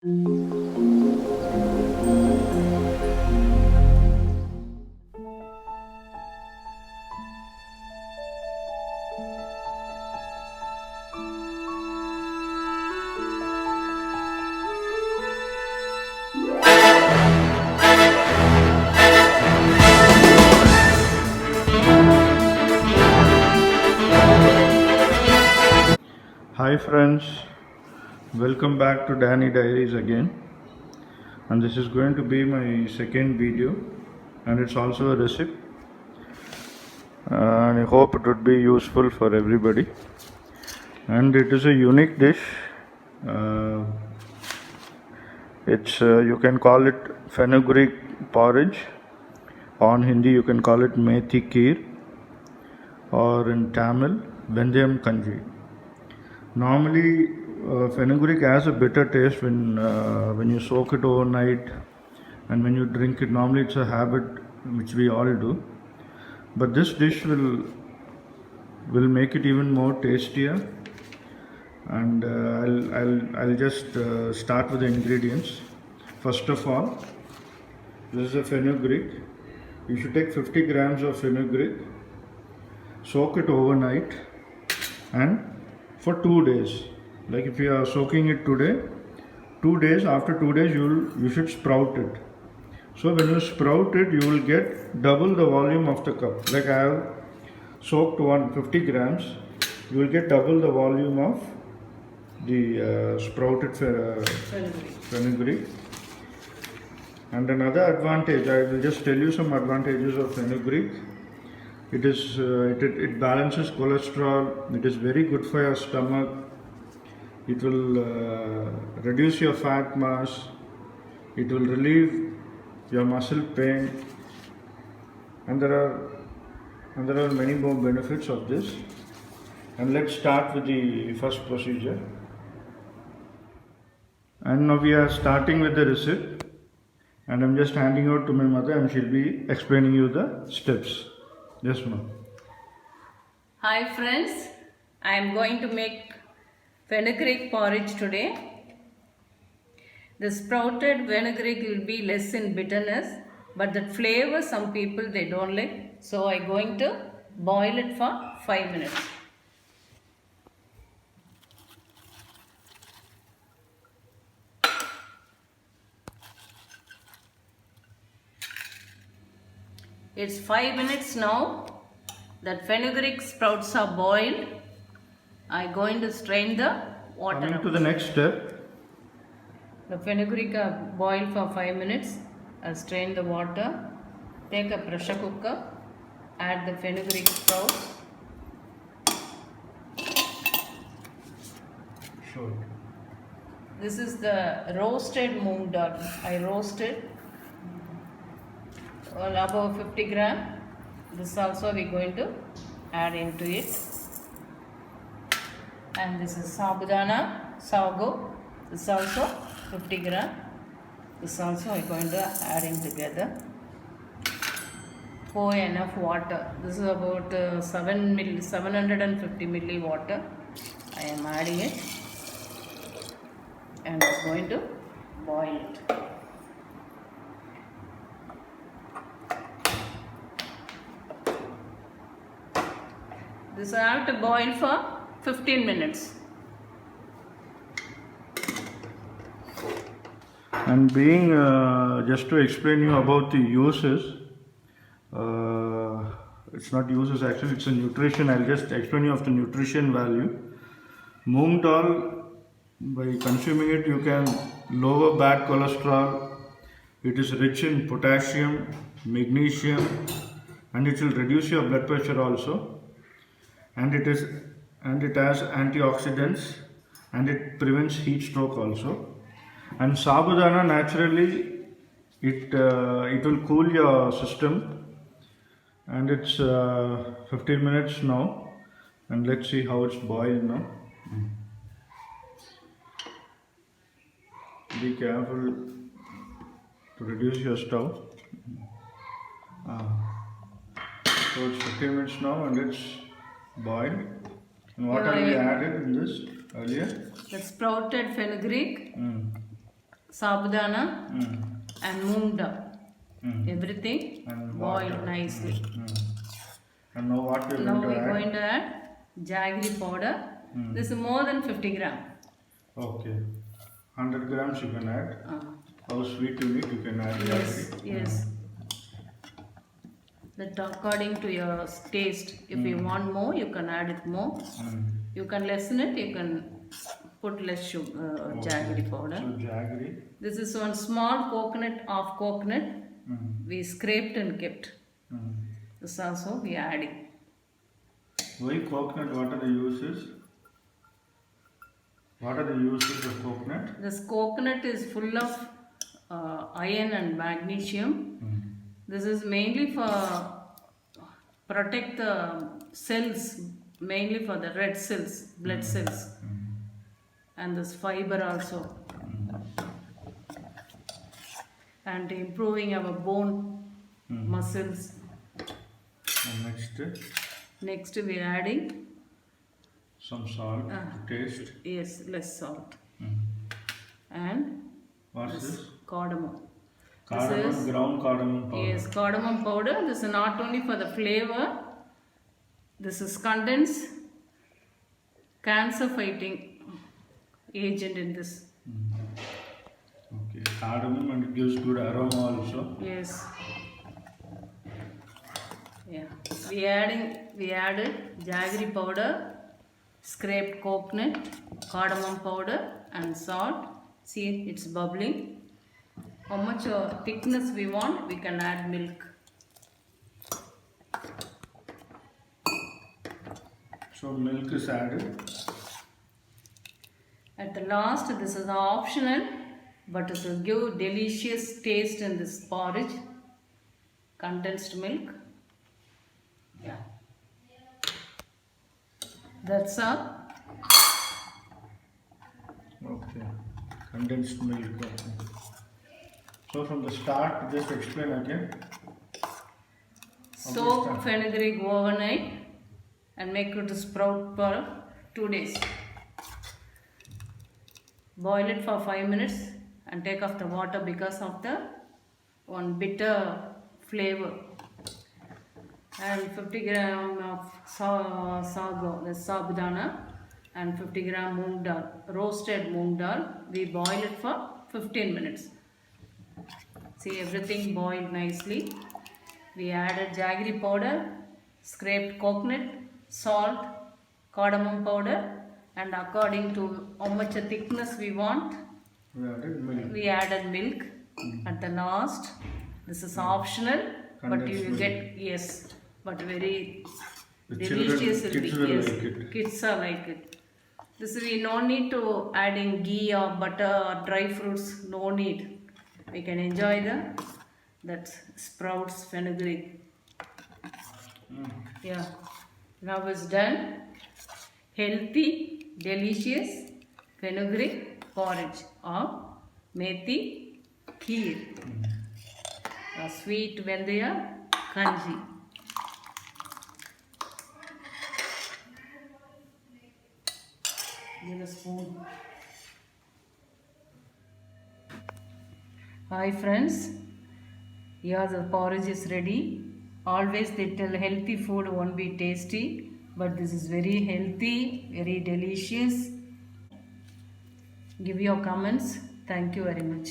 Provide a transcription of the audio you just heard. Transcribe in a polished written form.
Hi friends, welcome back to Danny Diaries again, and this is going to be my second video, and it's also a recipe, and I hope it would be useful for everybody. And it is a unique dish. Uh, it's you can call it fenugreek porridge. On Hindi, you can call it methi kheer, or in Tamil, vendayam kanji. Normally, fenugreek has a bitter taste when you soak it overnight, and when you drink it. Normally, it's a habit which we all do, but this dish will make it even more tastier. And I'll just start with the ingredients. First of all, this is a fenugreek. You should take 50 grams of fenugreek, soak it overnight, and for 2 days. Like if you are soaking it today, 2 days, after 2 days you should sprout it. So when you sprout it, you will get double the volume of the cup. Like I have soaked 150 grams, you will get double the volume of the sprouted fenugreek. And another advantage, I will just tell you some advantages of fenugreek. It balances cholesterol. It is very good for your stomach. It will reduce your fat mass. It will relieve your muscle pain, and there are many more benefits of this. And let's start with the first procedure. And now we are starting with the recipe, and I'm just handing out to my mother, and she'll be explaining you the steps. Yes, ma'am. Hi friends, I am going to make fenugreek porridge today. The sprouted fenugreek will be less in bitterness, but the flavor some people they don't like. So I am going to boil it for 5 minutes. It's 5 minutes now. That fenugreek sprouts are boiled. I'm going to strain the water. Coming to the next step. The fenugreek are boiled for 5 minutes. I'll strain the water. Take a pressure cooker. Add the fenugreek sprouts. Sure. This is the roasted moong dal. I roasted about 50 gram. This also we are going to add into it. And this is sabudana, sago. This is also 50 gram. This also we are going to add in together. Pour enough water. This is about 750 milli water. I am adding it. And I am going to boil it. This I have to boil for 15 minutes. And being just to explain you about the uses, it's not uses actually, it's a nutrition. I'll just explain you of the nutrition value. Moong dal, by consuming it, you can lower bad cholesterol. It is rich in potassium, magnesium, and it will reduce your blood pressure also. And it has antioxidants, and it prevents heat stroke also. And sabudana, naturally it will cool your system. And it's 15 minutes now, and let's see how it's boiled now. Be careful to reduce your stove. So it's 15 minutes now, and it's boiled. And what have we added in this earlier? The sprouted fenugreek. sabudana and moong dal. Everything And boiled water. nicely. And now what we're Now going to we're add? going to add jaggery powder. This is more than 50 gram. Okay. 100 grams you can add. How sweet you need, you can add. Yes, jaggery. yes. That according to your taste. If you want more, you can add it more. You can lessen it. You can put less sugar, jaggery powder. So jaggery. This is one small coconut of coconut. We scraped and kept. This also we are adding. Why coconut? What are the uses? What are the uses of coconut? This coconut is full of iron and magnesium. This is mainly for protect the cells, mainly for the red cells, blood cells, and this fiber also, and improving our bone muscles. And Next we are adding some salt to taste. yes, less salt, and What's this? cardamom. Cardamom, This is ground cardamom powder. yes, cardamom powder. This is not only for the flavor. This is condensed cancer fighting agent in this. Okay, cardamom, and it gives good aroma also. Yes. Yeah. We added jaggery powder, scraped coconut, cardamom powder, and salt. See, it's bubbling. How much thickness we want, we can add milk. So milk is added. At the last, this is optional, but it will give delicious taste in this porridge. Condensed milk. Yeah. That's all. Okay. Condensed milk. Okay. So from the start, just explain again. Soak fenugreek overnight and make it sprout for 2 days. Boil it for 5 minutes and take off the water because of the one bitter flavor. And 50 gram of sago, the sabudana, and 50 gram moong dal, roasted moong dal. We boil it for 15 minutes. See, everything boiled nicely. We added jaggery powder, scraped coconut, salt, cardamom powder, and according to how much thickness we want, We added milk. we added milk at the last. This is optional, but you will get, yes, but very The delicious. children, kids will Yes, like it. kids are like it. This we no need to adding ghee or butter or dry fruits. No need. We can enjoy that sprouts fenugreek. Yeah. Now it's done. Healthy, delicious fenugreek porridge or methi kheer. Sweet vendaya kanji. Give a spoon. Hi friends, here the porridge is ready. Always they tell healthy food won't be tasty, but this is very healthy, very delicious. Give your comments. Thank you very much.